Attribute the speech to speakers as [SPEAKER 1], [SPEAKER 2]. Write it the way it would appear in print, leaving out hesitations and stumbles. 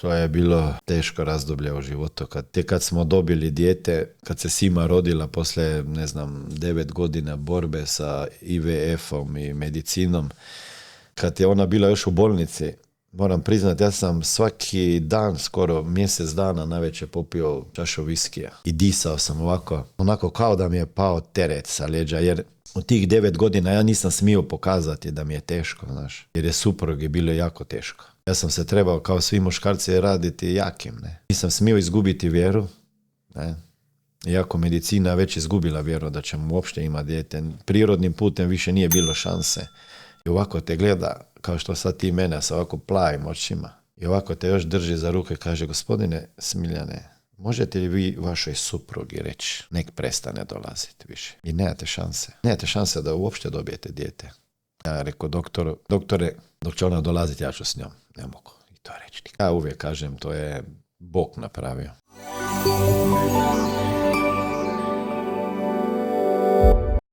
[SPEAKER 1] To je bilo teško razdoblje u životu. Kad smo dobili dijete, kad se Sima rodila posle, 9 godina borbe sa IVF-om i medicinom, kad je ona bila još u bolnici, moram priznati, ja sam svaki dan, skoro mjesec dana navečer popio čašu viskija i disao sam onako kao da mi je pao teret sa leđa, jer u tih 9 godina ja nisam smio pokazati da mi je teško, znaš, jer je suprugi bilo jako teško. Ja sam se trebao, kao svi muškarci, raditi jakim, ne. Nisam smio izgubiti vjeru, ne. Iako medicina već izgubila vjeru da ćemo uopšte imati dijete. Prirodnim putem više nije bilo šanse. I ovako te gleda, kao što sad ti mene, sa ovako plavim očima. I ovako te još drži za ruke i kaže, gospodine Smiljane, možete li vi vašoj suprugi reći, nek prestane dolaziti više. I nemate šanse. Nemate šanse da uopšte dobijete dijete. Ja rekao, doktore, dok će ona dolaziti, ja ću s njom. Ne mogu i to reći. Ja uvijek kažem, to je Bog napravio.